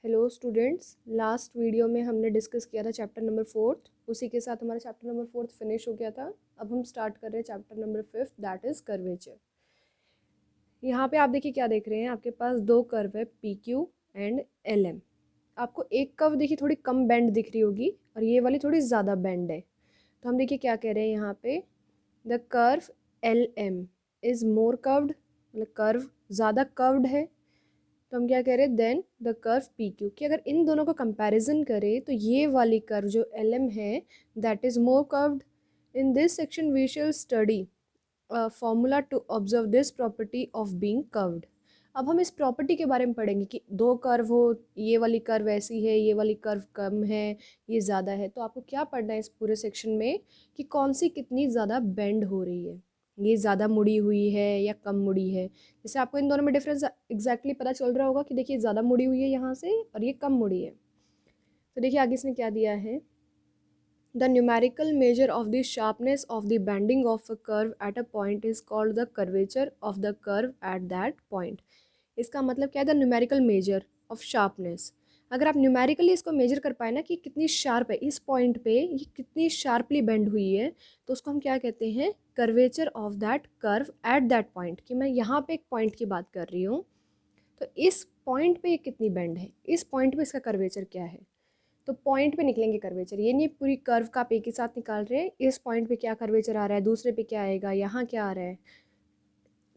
Hello students, last video में हमने discuss किया था चैप्टर नंबर 4th। उसी के साथ हमारा चैप्टर नंबर 4th फिनिश हो गया था। अब हम स्टार्ट कर रहे हैं chapter number 5th, that is curvature. यहाँ पे आप देखिए क्या देख रहे हैं, आपके पास दो कर्व है P Q and L M. आपको एक कर्व देखिए थोड़ी कम बेंड दिख रही होगी और ये वाली थोड़ी ज़्यादा बेंड है। तो हम देखिए क्या कह रहे हैं यहाँ पे, the curve L M is more curved, मतलब कर्व ज़्यादा कर्व्ड है। तो हम क्या कह रहे हैं, then the curve P Q, कि अगर इन दोनों का कंपैरिजन करें तो ये वाली कर्व जो एल एम है that is more curved. In this section we shall study formula to observe this property of being curved. अब हम इस प्रॉपर्टी के बारे में पढ़ेंगे कि दो कर्व हो, ये वाली कर्व ऐसी है, ये वाली कर्व कम है, ये ज़्यादा है। तो आपको क्या पढ़ना है इस पूरे सेक्शन में कि कौन सी कितनी ज़्यादा बेंड हो रही है, ये ज़्यादा मुड़ी हुई है या कम मुड़ी है। जैसे आपको इन दोनों में डिफरेंस एग्जैक्टली पता चल रहा होगा कि देखिए ज़्यादा मुड़ी हुई है यहाँ से और ये कम मुड़ी है। तो देखिए आगे इसने क्या दिया है, the numerical measure of the sharpness of the bending of a curve at a point is called the curvature of the curve at that point. इसका मतलब क्या है, the numerical measure of sharpness. अगर आप न्यूमेरिकली इसको major कर पाए ना कि कितनी शार्प है इस पॉइंट पे, ये कितनी शार्पली बेंड हुई है, तो उसको हम क्या कहते हैं, curvature of that curve at that point. कि मैं यहाँ पे एक पॉइंट की बात कर रही हूँ, तो इस पॉइंट पे ये कितनी बेंड है, इस पॉइंट पे इसका कर्वेचर क्या है। तो पॉइंट पे निकलेंगे कर्वेचर, ये नहीं पूरी कर्व का आप एक ही साथ निकाल रहे हैं। इस पॉइंट पे क्या कर्वेचर आ रहा है, दूसरे पे क्या आएगा, यहाँ क्या आ रहा है।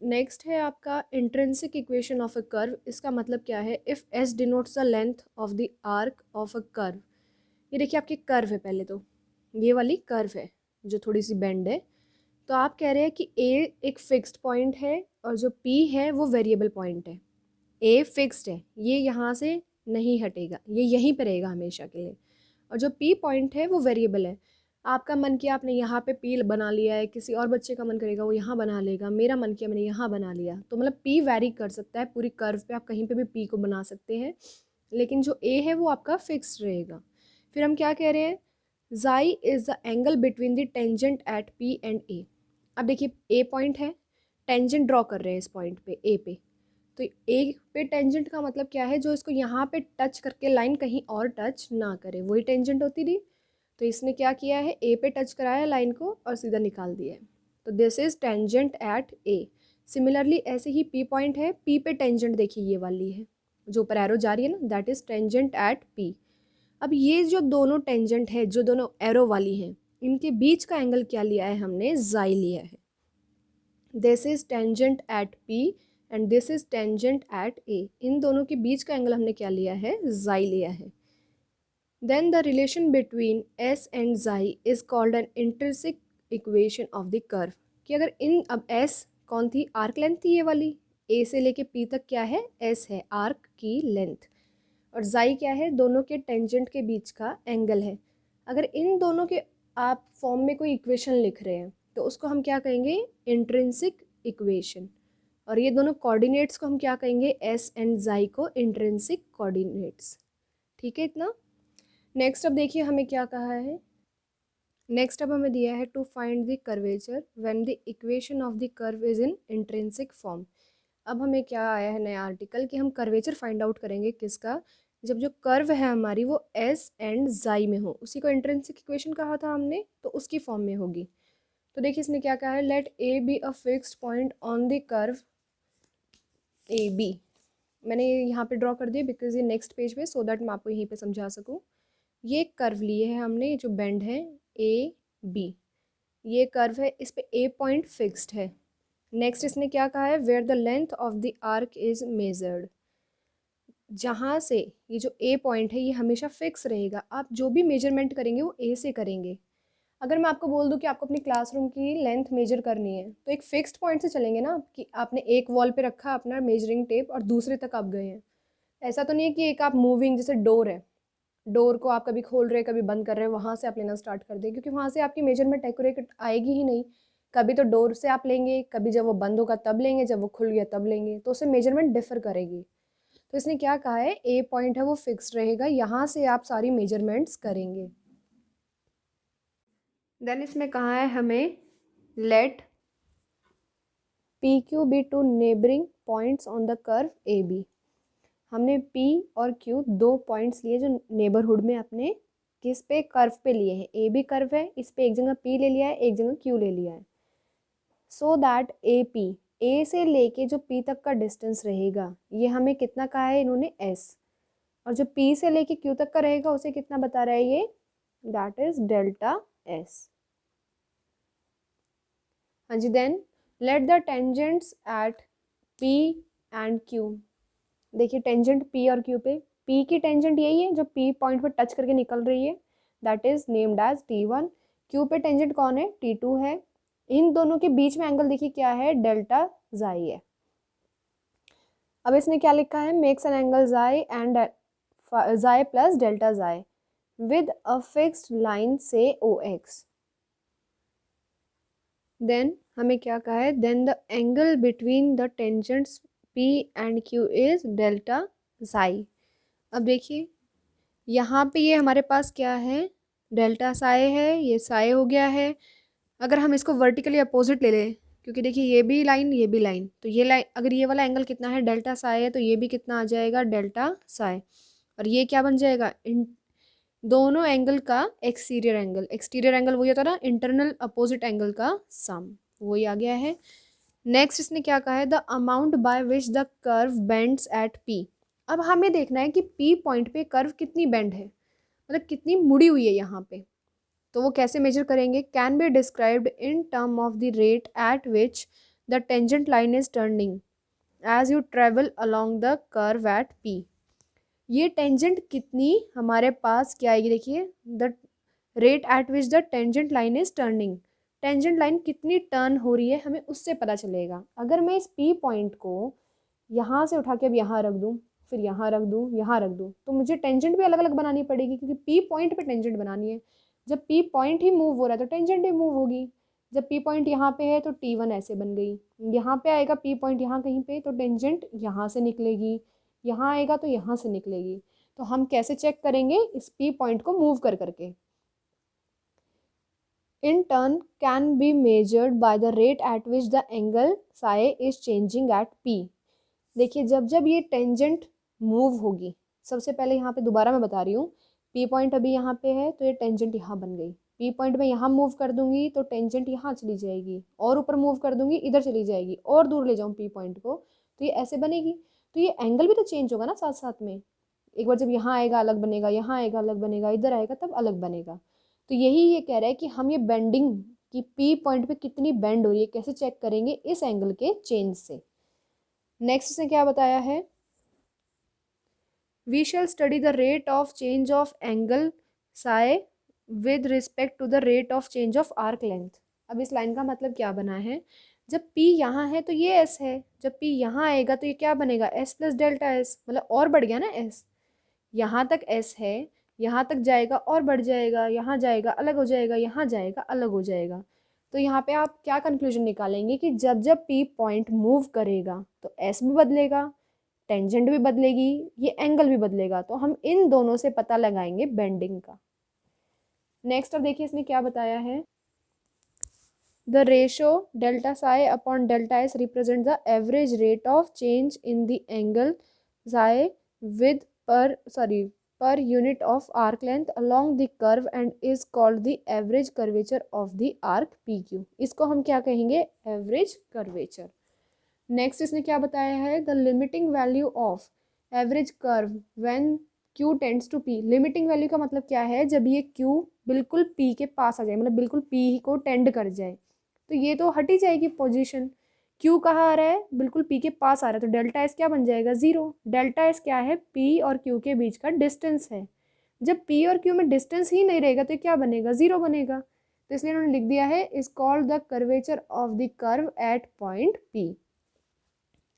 नेक्स्ट है आपका intrinsic equation of a curve. इसका मतलब क्या है, if S denotes the length of the arc of a curve. ये देखिए आपकी कर्व है, पहले तो ये वाली कर्व है जो थोड़ी सी बेंड है। तो आप कह रहे हैं कि ए एक फिक्स्ड पॉइंट है और जो पी है वो वेरिएबल पॉइंट है। ए फिक्स्ड है, ये यहाँ से नहीं हटेगा, ये यहीं पर रहेगा हमेशा के लिए। और जो पी पॉइंट है वो वेरिएबल है। आपका मन किया आपने यहाँ पे पी बना लिया है, किसी और बच्चे का मन करेगा वो यहाँ बना लेगा, मेरा मन किया मैंने यहाँ बना लिया। तो मतलब पी वैरी कर सकता है पूरी कर्व पे, आप कहीं पे भी पी को बना सकते हैं, लेकिन जो ए है वो आपका फिक्स्ड रहेगा। फिर हम क्या कह रहे हैं, जाई is the angle between the tangent at P and A. अब देखिए ए पॉइंट है, टेंजेंट ड्रॉ कर रहे हैं इस पॉइंट पे ए पे। तो ए पे टेंजेंट का मतलब क्या है, जो इसको यहाँ पे टच करके लाइन कहीं और टच ना करे, वही टेंजेंट होती रही। तो इसने क्या किया है, ए पे टच कराया लाइन को और सीधा निकाल दिया है। तो this is tangent at A. Similarly ऐसे ही पी पॉइंट है, पी पे टेंजेंट देखिए ये वाली है जो ऊपर एरो जा रही है ना, that is tangent at P. अब ये जो दोनों टेंजेंट है, जो दोनों एरो वाली हैं, इनके बीच का एंगल क्या लिया है हमने, जाई लिया है। This is tangent at P and this is tangent at A. इन दोनों के बीच का एंगल हमने क्या लिया है, जाई लिया है। Then the relation between s and xi is called an intrinsic equation of the curve। कि अगर इन, अब s कौन थी, आर्क लेंथ थी ये वाली, a से लेके p तक क्या है, s है आर्क की लेंथ, और xi क्या है, दोनों के टेंजेंट के बीच का एंगल है। अगर इन दोनों के आप फॉर्म में कोई इक्वेशन लिख रहे हैं तो उसको हम क्या कहेंगे, इंट्रिंसिक इक्वेशन। और ये दोनों कोऑर्डिनेट्स को हम क्या कहेंगे, s एंड xi को इंट्रिंसिक कोऑर्डिनेट्स। ठीक है इतना। नेक्स्ट अब देखिए हमें क्या कहा है, नेक्स्ट अब हमें दिया है to find the curvature when the equation of the curve is in intrinsic form. अब हमें क्या आया है नया आर्टिकल कि हम कर्वेचर फाइंड आउट करेंगे किसका, जब जो कर्व है हमारी वो एस एंड जाई में हो, उसी को इंट्रिंसिक इक्वेशन कहा था हमने, तो उसकी फॉर्म में होगी। तो देखिए इसने क्या कहा है, let A B a fixed point on the curve A B. मैंने यहाँ पे ड्रॉ कर दिया बिकॉज ये नेक्स्ट पेज पे, सो दैट मैं आपको यहीं पे समझा सकूँ। ये कर्व लिए है हमने, ये जो बेंड है ए बी, ये कर्व है, इस पे ए पॉइंट फिक्स्ड है। नेक्स्ट इसने क्या कहा है, where the length of the arc is measured. जहाँ से ये जो ए पॉइंट है ये हमेशा फिक्स रहेगा, आप जो भी मेजरमेंट करेंगे वो ए से करेंगे। अगर मैं आपको बोल दूं कि आपको अपनी क्लासरूम की लेंथ मेजर करनी है तो एक फिक्स्ड पॉइंट से चलेंगे ना, कि आपने एक वॉल पे रखा अपना मेजरिंग टेप और दूसरे तक आप गए हैं। ऐसा तो नहीं है कि एक आप मूविंग, जैसे डोर है, डोर को आप कभी खोल रहे हैं कभी बंद कर रहे हैं, वहाँ से आप लेना स्टार्ट कर दें, क्योंकि वहाँ से आपकी मेजरमेंट एक्यूरेट आएगी ही नहीं। कभी तो डोर से आप लेंगे, कभी जब वो बंद होगा तब लेंगे, जब वो खुल गया तब लेंगे, तो उससे मेजरमेंट डिफर करेगी। तो इसने क्या कहा है, ए पॉइंट है वो फिक्स्ड रहेगा, यहाँ से आप सारी मेजरमेंट्स करेंगे। देन इसमें कहा है हमें, let P Q be two neighbouring points on the curve A B. हमने P और Q दो पॉइंट्स लिए जो नेबरहुड में अपने किस पे, कर्व पे लिए हैं। ए भी कर्व है, इस पे एक जगह P ले लिया है, एक जगह Q ले लिया है। सो दैट AP, ए से लेके जो P तक का डिस्टेंस रहेगा ये हमें कितना कहा है इन्होंने, S, और जो P से लेके Q तक का रहेगा उसे कितना बता रहा है ये, दैट इज डेल्टा S। हाँ जी, then let the tangents at P and Q। देखिए टेंजेंट P और Q पे, P की टेंजेंट यही है जो P पॉइंट पर टच करके निकल रही है, that is named as T1। Q पे टेंजेंट कौन है, T2 है। इन दोनों के बीच में एंगल देखिए क्या है, डेल्टा जाई है। अब इसने क्या लिखा है, makes an angle psi and psi plus delta psi with a fixed line से OX। देन हमें क्या कहा है, then the angle between the tangents P and Q is delta psi. अब देखिए यहाँ पे ये हमारे पास क्या है, डेल्टा साई है, ये साई हो गया है। अगर हम इसको वर्टिकली अपोजिट ले लें, क्योंकि देखिए ये भी लाइन ये भी लाइन, तो ये लाइन अगर ये वाला एंगल कितना है, डेल्टा साई है, तो ये भी कितना आ जाएगा, डेल्टा साई। और ये क्या बन जाएगा, दोनों एंगल का एक्सटीरियर एंगल। एक्सटीरियर एंगल वही होता है ना, इंटरनल अपोजिट एंगल का सम, वही आ गया है। नेक्स्ट इसने क्या कहा है, the amount by which the curve bends at P। अब हमें देखना है कि P पॉइंट पे कर्व कितनी बेंड है, मतलब कितनी मुड़ी हुई है यहाँ पे। तो वो कैसे मेजर करेंगे, can be described in term of the rate at which the tangent line is turning as you travel along the curve at P। ये टेंजेंट कितनी हमारे पास क्या आएगी, देखिए the rate at which the tangent line is turning, tangent line कितनी turn हो रही है हमें उससे पता चलेगा। अगर मैं इस P पॉइंट को यहाँ से उठा के अब यहाँ रख दूँ, फिर यहाँ रख दूँ, यहाँ रख दूँ, तो मुझे टेंजेंट भी अलग अलग बनानी पड़ेगी, क्योंकि P पॉइंट पे टेंजेंट बनानी है। जब P पॉइंट ही मूव हो रहा है तो टेंजेंट भी मूव होगी। जब P पॉइंट यहाँ पे है तो T1 ऐसे बन गई, यहाँ पे आएगा P पॉइंट यहाँ कहीं पे तो टेंजेंट यहाँ से निकलेगी, यहाँ आएगा तो यहाँ से निकलेगी। तो हम कैसे चेक करेंगे, इस P पॉइंट को मूव कर करके। In turn can be measured by the rate at which the angle psi is changing at P। देखिए जब जब ये टेंजेंट मूव होगी, सबसे पहले यहाँ पे दोबारा मैं बता रही हूँ, P पॉइंट अभी यहाँ पे है तो ये टेंजेंट यहाँ बन गई। P पॉइंट में यहाँ मूव कर दूंगी तो टेंजेंट यहाँ चली जाएगी, और ऊपर मूव कर दूंगी इधर चली जाएगी, और दूर ले जाऊँ P पॉइंट को तो ये ऐसे बनेगी। तो ये एंगल भी तो चेंज होगा ना साथ साथ में। एक बार जब यहाँ आएगा अलग बनेगा, यहाँ आएगा अलग बनेगा, इधर आएगा तब अलग बनेगा। तो यही ये कह रहा है कि हम ये बेंडिंग की P पॉइंट पे कितनी बेंड हो रही है कैसे चेक करेंगे, इस एंगल के चेंज से। नेक्स्ट इसने क्या बताया है, we shall study the rate of change of angle psi with respect to the rate of change of arc length. अब इस लाइन का मतलब क्या बना है, जब P यहाँ है तो ये S है, जब P यहाँ आएगा तो ये क्या बनेगा, S प्लस डेल्टा S, मतलब और बढ़ गया ना S। यहाँ तक S है, यहाँ तक जाएगा और बढ़ जाएगा, यहाँ जाएगा अलग हो जाएगा, यहाँ जाएगा अलग हो जाएगा। तो यहाँ पे आप क्या कंक्लूजन निकालेंगे कि जब जब P पॉइंट मूव करेगा तो S भी बदलेगा, टेंजेंट भी बदलेगी, ये एंगल भी बदलेगा। तो हम इन दोनों से पता लगाएंगे बेंडिंग का। नेक्स्ट अब देखिए इसने क्या बताया है, the ratio delta psi upon delta S represent the average rate of change in the angle psi with per unit of arc length along the curve and is called the average curvature of the arc PQ। इसको हम क्या कहेंगे, average curvature. Next इसने क्या बताया है, the limiting value of average curve when Q tends to P। Limiting value का मतलब क्या है, जब ये Q बिल्कुल P के पास आ जाए, मतलब बिल्कुल P को टेंड कर जाए, तो ये तो हट ही जाएगी पोजीशन। Q कहाँ आ रहा है, बिल्कुल P के पास आ रहा है, तो डेल्टा एस क्या बन जाएगा, जीरो। डेल्टा एस क्या है, P और Q के बीच का डिस्टेंस है। जब P और Q में डिस्टेंस ही नहीं रहेगा तो क्या बनेगा, जीरो बनेगा। तो इसलिए उन्होंने लिख दिया है, is called the curvature of the curve eight point P।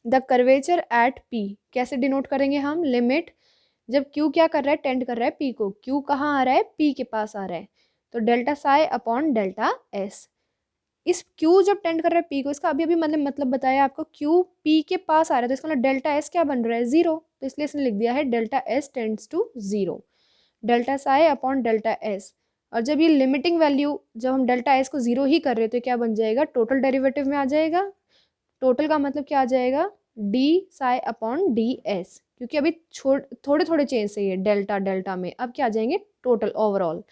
The curvature at P कैसे डिनोट करेंगे हम, लिमिट जब Q क्या कर रहा है, टेंड कर रहा है P को, Q कहाँ आ रहा है, P के पास आ रहा है, तो delta psi upon delta S. इस Q जब टेंड कर रहा है P को, इसका अभी अभी मतलब बताया आपको, Q P के पास आ रहा है तो इसका मतलब डेल्टा S क्या बन रहा है, जीरो। तो इसलिए इसने लिख दिया है delta S tends to zero, delta psi upon delta S। और जब ये लिमिटिंग वैल्यू, जब हम डेल्टा S को जीरो ही कर रहे हैं तो क्या बन जाएगा, टोटल डेरिवेटिव में आ जाएगा। टोटल का मतलब क्या आ जाएगा, D psi upon D S, क्योंकि अभी थोड़े थोड़े चेंज से ये डेल्टा डेल्टा में अब क्या आ जाएंगे टोटल ओवरऑल।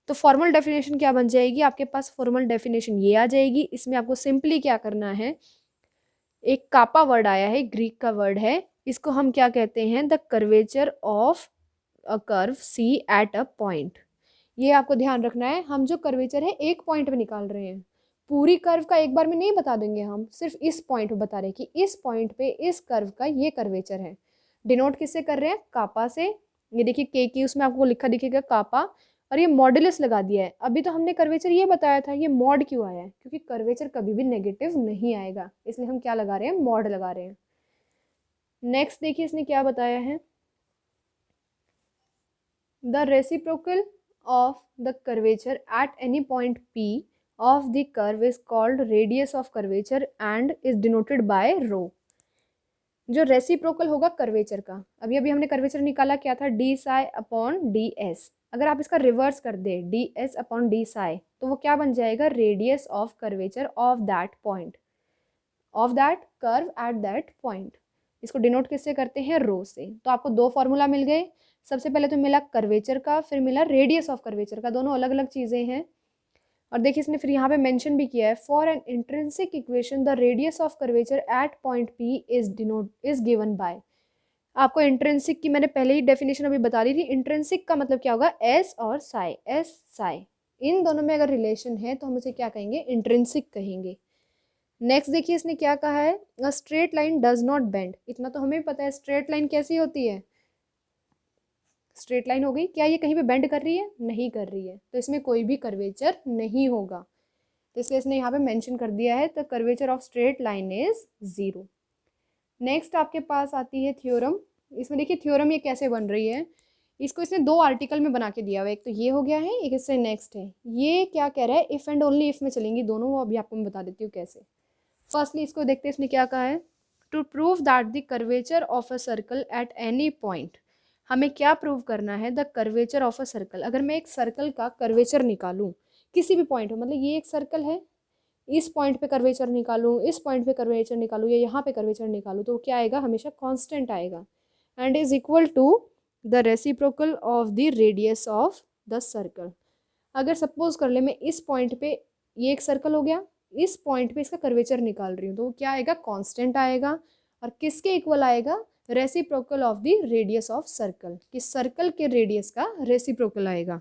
तो फॉर्मल डेफिनेशन क्या बन जाएगी आपके पास, फॉर्मल डेफिनेशन ये आ जाएगी। इसमें आपको सिंपली क्या करना है, एक कापा वर्ड आया है, ग्रीक का वर्ड है, इसको हम क्या कहते हैं, the curvature of a curve C at a point. ये आपको ध्यान रखना है, हम जो कर्वेचर है एक पॉइंट पे निकाल रहे हैं, पूरी कर्व का एक बार में नहीं बता देंगे, हम सिर्फ इस पॉइंट पे बता रहे हैं कि इस पॉइंट पे इस कर्व का ये कर्वेचर है। डिनोट किससे कर रहे हैं, कापा से। ये देखिए के की उसमें आपको लिखा दिखेगा कापा, और ये मॉडुलस लगा दिया है। अभी तो हमने कर्वेचर ये बताया था, ये मॉड क्यों आया है, क्योंकि कर्वेचर कभी भी नेगेटिव नहीं आएगा, इसलिए हम क्या लगा रहे हैं, मॉड लगा रहे हैं। नेक्स्ट देखिए इसने क्या बताया है, the reciprocal of the curvature at any point P of the curve is called radius of curvature and is denoted by rho। जो रेसिप्रोकल होगा कर्वेचर का, अभी अभी हमने कर्वेचर निकाला क्या था, D psi upon D S. अगर आप इसका रिवर्स कर दे D S upon D psi, तो वो क्या बन जाएगा, radius of curvature of that point, of that curve at that point. इसको डिनोट किससे करते हैं, रो से। तो आपको दो फॉर्मूला मिल गए, सबसे पहले तो मिला कर्वेचर का, फिर मिला रेडियस ऑफ कर्वेचर का, दोनों अलग अलग चीज़ें हैं। और देखिए इसने फिर यहाँ पे मेंशन भी किया है, for an intrinsic equation the radius of curvature at point P is given by. आपको इंट्रिंसिक की मैंने पहले ही डेफिनेशन अभी बता दी थी। इंट्रिंसिक का मतलब क्या होगा, एस और साई, एस साई, इन दोनों में अगर रिलेशन है तो हम उसे क्या कहेंगे, इंट्रिंसिक कहेंगे। नेक्स्ट देखिए इसने क्या कहा है, a straight line does not bend. इतना तो हमें पता है स्ट्रेट लाइन कैसी होती है, स्ट्रेट लाइन हो गई, क्या ये कहीं पे बेंड कर रही है, नहीं कर रही है, तो इसमें कोई भी कर्वेचर नहीं होगा। तो इसलिए इसने यहाँ पे मेंशन कर दिया है, the curvature of straight line is 0। Next आपके पास आती है थ्योरम। इसमें देखिए थ्योरम ये कैसे बन रही है, इसको इसने दो आर्टिकल में बना के दिया हुआ है, एक तो ये हो गया है, एक इससे नेक्स्ट है। ये क्या कह रहा है, इफ़ एंड ओनली इफ़ में चलेंगी दोनों, वो अभी आपको मैं बता देती हूँ कैसे। फर्स्टली इसको देखते हैं, इसने क्या कहा है, to prove that the curvature of a circle at any point. हमें क्या प्रूव करना है, the curvature of a circle. अगर मैं एक सर्कल का कर्वेचर निकालूं किसी भी पॉइंट में, मतलब ये एक सर्कल है, इस पॉइंट पे कर्वेचर निकालूं, इस पॉइंट पे कर्वेचर निकालूं, या यहाँ पे कर्वेचर निकालूं, तो क्या आएगा, हमेशा कांस्टेंट आएगा, and is equal to the reciprocal of the radius of the circle. अगर सपोज कर ले मैं इस पॉइंट पे, ये एक सर्कल हो गया, इस पॉइंट पे इसका कर्वेचर निकाल रही हूँ, तो क्या आएगा, कांस्टेंट आएगा। और किसके इक्वल आएगा, reciprocal of the radius of circle, कि सर्कल के रेडियस का रेसिप्रोकल आएगा।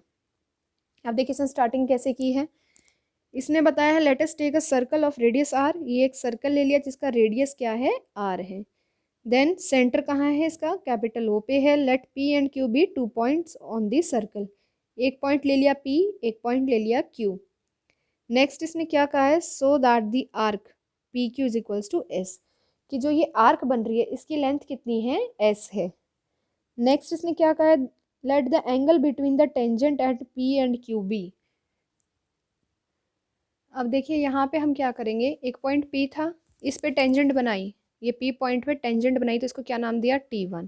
अब देखिए इसने स्टार्टिंग कैसे की है, इसने बताया है, let us take a circle of radius R. ये एक सर्कल ले लिया जिसका रेडियस क्या है, आर है। देन सेंटर कहाँ है इसका, कैपिटल ओ पे है। Let P and Q be 2 points on the circle. एक पॉइंट ले लिया पी, एक पॉइंट ले लिया क्यू। नेक्स्ट इसने क्या कहा है, so that the arc P Q is equals to S, कि जो ये आर्क बन रही है इसकी लेंथ कितनी है, एस है। नेक्स्ट इसने क्या कहा है, let the angle between the tangent at P and Q be. अब देखिए यहाँ पे हम क्या करेंगे, एक पॉइंट P था, इस पे टेंजेंट बनाई, ये P पॉइंट पे टेंजेंट बनाई, तो इसको क्या नाम दिया, T1।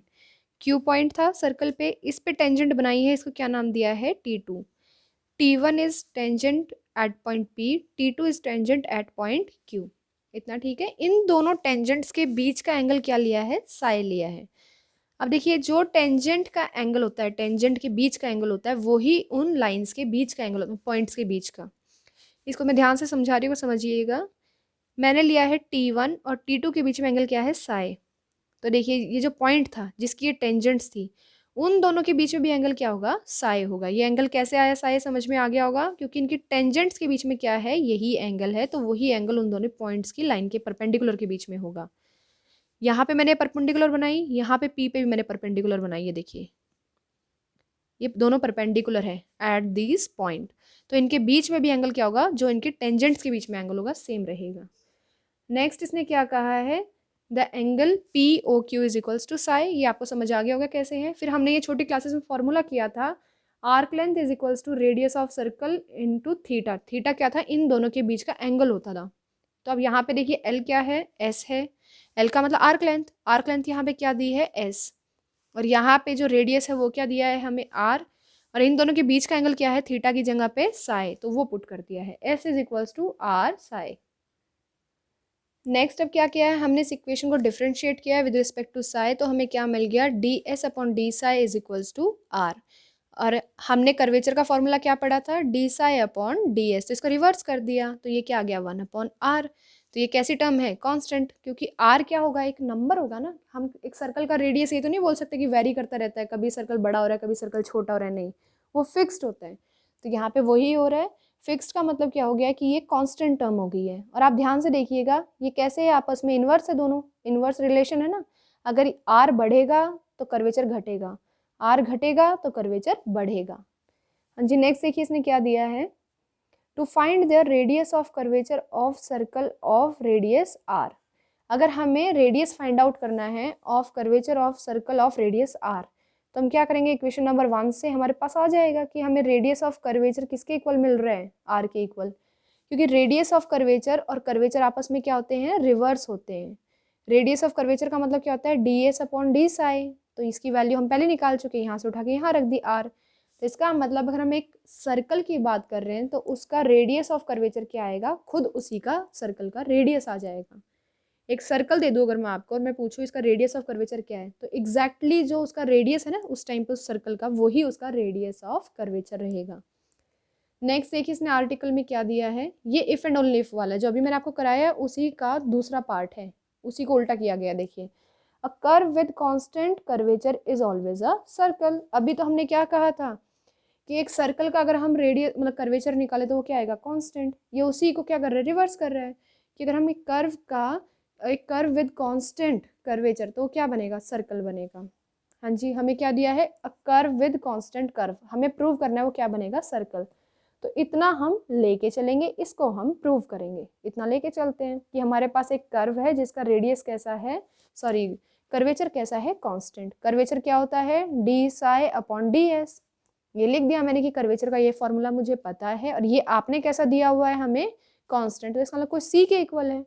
Q पॉइंट था सर्कल पे, इस पे टेंजेंट बनाई है, इसको क्या नाम दिया है, T2। T1 is tangent eight point P, T2 is tangent eight point Q। इतना ठीक है। इन दोनों टेंजेंट्स के बीच का एंगल क्या लिया है, साई लिया है। अब देखिए जो टेंजेंट का एंगल होता है, टेंजेंट के बीच का एंगल होता है, वो ही उन लाइन्स के बीच का एंगल होता है, पॉइंट्स के बीच का। इसको मैं ध्यान से समझा रही हूँ, समझिएगा। मैंने लिया है T1 और T2 के बीच में एंगल क्या है, साई। तो देखिए ये जो पॉइंट था जिसकी ये टेंजेंट्स थी, उन दोनों के बीच में भी एंगल क्या होगा, साई होगा। ये एंगल कैसे आया, साई समझ में आ गया होगा, क्योंकि इनकी टेंजेंट्स के बीच में क्या है, यही एंगल है, तो वही एंगल उन दोनों पॉइंट्स की लाइन के परपेंडिकुलर के बीच में होगा। यहाँ पे मैंने परपेंडिकुलर बनाई, यहाँ पे P पे भी मैंने परपेंडिकुलर बनाई है। देखिए ये दोनों परपेंडिकुलर है एट दिस पॉइंट, तो इनके बीच में भी एंगल क्या होगा, जो इनके टेंजेंट्स के बीच में एंगल होगा, सेम रहेगा। नेक्स्ट इसने क्या कहा है, the angle P O Q is equals to psi. ये आपको समझ आ गया होगा कैसे है। फिर हमने ये छोटी क्लासेस में फॉर्मूला किया था, arc length is equals to radius of circle into theta. Theta क्या था, इन दोनों के बीच का एंगल होता था। तो अब यहाँ पे देखिए एल क्या है, एस है। एल का मतलब आर्क लेंथ, आर्क लेंथ यहाँ पे क्या दी है, एस, और यहाँ पे जो रेडियस है वो क्या दिया है हमें, आर, और इन दोनों के बीच का एंगल क्या है, थीटा की जगह पे साई, तो वो पुट कर दिया है, S is equals to R psi. Next अब क्या किया है, हमने इस इक्वेशन को डिफरेंशिएट किया है विद रिस्पेक्ट टू साई, तो हमें क्या मिल गया, D S upon D psi is equals to R. और हमने कर्वेचर का फॉर्मूला क्या पढ़ा था, D psi upon D S, तो इसको रिवर्स कर दिया तो ये क्या आ गया 1 अपॉन आर। तो ये कैसी टर्म है, कांस्टेंट, क्योंकि आर क्या होगा, एक नंबर होगा ना। हम एक सर्कल का रेडियस ये तो नहीं बोल सकते कि वेरी करता रहता है, कभी सर्कल बड़ा हो रहा है कभी सर्कल छोटा हो रहा है, नहीं, वो फिक्स्ड होता है। तो यहाँ पे वही हो रहा है। फिक्स्ड का मतलब क्या हो गया कि ये कांस्टेंट टर्म हो गई है। और आप ध्यान से देखिएगा ये कैसे है, आपस में इन्वर्स है, दोनों इन्वर्स रिलेशन है ना। अगर आर बढ़ेगा तो कर्वेचर घटेगा, आर घटेगा तो कर्वेचर बढ़ेगा। हाँ जी, नेक्स्ट देखिए इसने क्या दिया है, to find the radius of curvature of circle of radius R. अगर हमें रेडियस फाइंड आउट करना है of curvature of circle of radius R, तो हम क्या करेंगे, इक्वेशन नंबर 1 से हमारे पास आ जाएगा कि हमें रेडियस ऑफ कर्वेचर किसके इक्वल मिल रहा है, आर के इक्वल। क्योंकि रेडियस ऑफ कर्वेचर और कर्वेचर आपस में क्या होते हैं, रिवर्स होते हैं। रेडियस ऑफ कर्वेचर का मतलब क्या होता है, D S upon D psi, तो इसकी वैल्यू हम पहले निकाल चुके हैं, यहाँ से उठा के यहाँ रख दी आर। तो इसका मतलब अगर हम एक सर्कल की बात कर रहे हैं तो उसका रेडियस ऑफ कर्वेचर क्या आएगा, खुद उसी का सर्कल का रेडियस आ जाएगा। एक सर्कल दे दूँ अगर मैं आपको और मैं पूछूँ इसका रेडियस ऑफ कर्वेचर क्या है, तो एग्जैक्टली जो उसका रेडियस है ना उस टाइम पे उस सर्कल का, वही उसका रेडियस ऑफ कर्वेचर रहेगा। नेक्स्ट देखिए इसने आर्टिकल में क्या दिया है, ये इफ एंड ओनली इफ वाला जो अभी मैंने आपको कराया उसी का दूसरा पार्ट है, उसी को उल्टा किया गया। देखिए, a curve with constant curvature is always a circle. अभी तो हमने क्या कहा था कि एक सर्कल का अगर हम रेडियस मतलब कर्वेचर निकाले तो वो क्या आएगा, कांस्टेंट। ये उसी को क्या कर रहा है, रिवर्स कर रहा है कि अगर हम एक कर्व विद कांस्टेंट कर्वेचर तो क्या बनेगा, सर्कल बनेगा। हाँ जी, हमें क्या दिया है, a curve with constant curve, हमें प्रूव करना है वो क्या बनेगा, सर्कल। तो इतना हम लेके चलेंगे, इसको हम प्रूव करेंगे। इतना लेके चलते हैं कि हमारे पास एक कर्व है जिसका रेडियस कैसा है, सॉरी कर्वेचर कैसा है, कांस्टेंट। कर्वेचर क्या होता है, D psi upon D S. ये लिख दिया मैंने कि कर्वेचर का ये फॉर्मूला मुझे पता है, और ये आपने कैसा दिया हुआ है हमें, कांस्टेंट, तो इसका मतलब कोई सी के इक्वल है।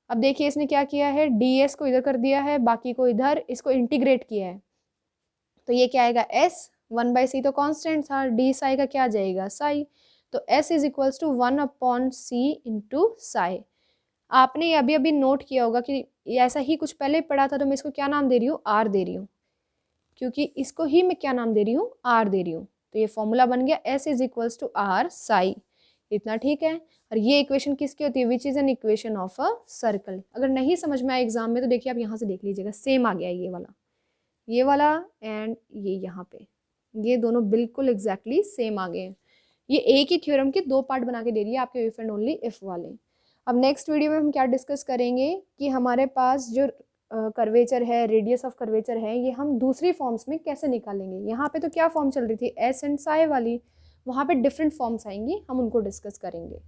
अब देखिए इसने क्या किया है, डी एस को इधर कर दिया है, बाकी को इधर, इसको इंटीग्रेट किया है। तो ये क्या आएगा, एस 1/c तो कांस्टेंट था, डी साई का क्या आ जाएगा, साई। तो s is equals to 1 upon C into psi. आपने अभी अभी नोट किया होगा कि ऐसा ही कुछ पहले पढ़ा था, तो मैं इसको क्या नाम दे रही हूँ, आर दे रही हूँ, क्योंकि इसको ही मैं क्या नाम दे रही हूँ, आर दे रही हूँ। तो ये फॉर्मूला बन गया s is equals to R psi. इतना ठीक है। और ये इक्वेशन किसकी होती है, which is an equation of a circle. अगर नहीं समझ में आए एग्जाम में तो देखिए आप यहाँ से देख लीजिएगा, सेम आ गया ये वाला एंड ये यहाँ पे, ये दोनों बिल्कुल एग्जैक्टली सेम आ गए हैं। ये एक ही थ्योरम के दो पार्ट बना के दे रही है आपके इफ एंड ओनली इफ वाले। अब नेक्स्ट वीडियो में हम क्या डिस्कस करेंगे कि हमारे पास जो कर्वेचर है, रेडियस ऑफ कर्वेचर है, ये हम दूसरी फॉर्म्स में कैसे निकालेंगे। यहाँ पे तो क्या फॉर्म चल रही थी, एस एंड साई वाली, वहाँ पे डिफरेंट फॉर्म्स आएंगी, हम उनको डिस्कस करेंगे।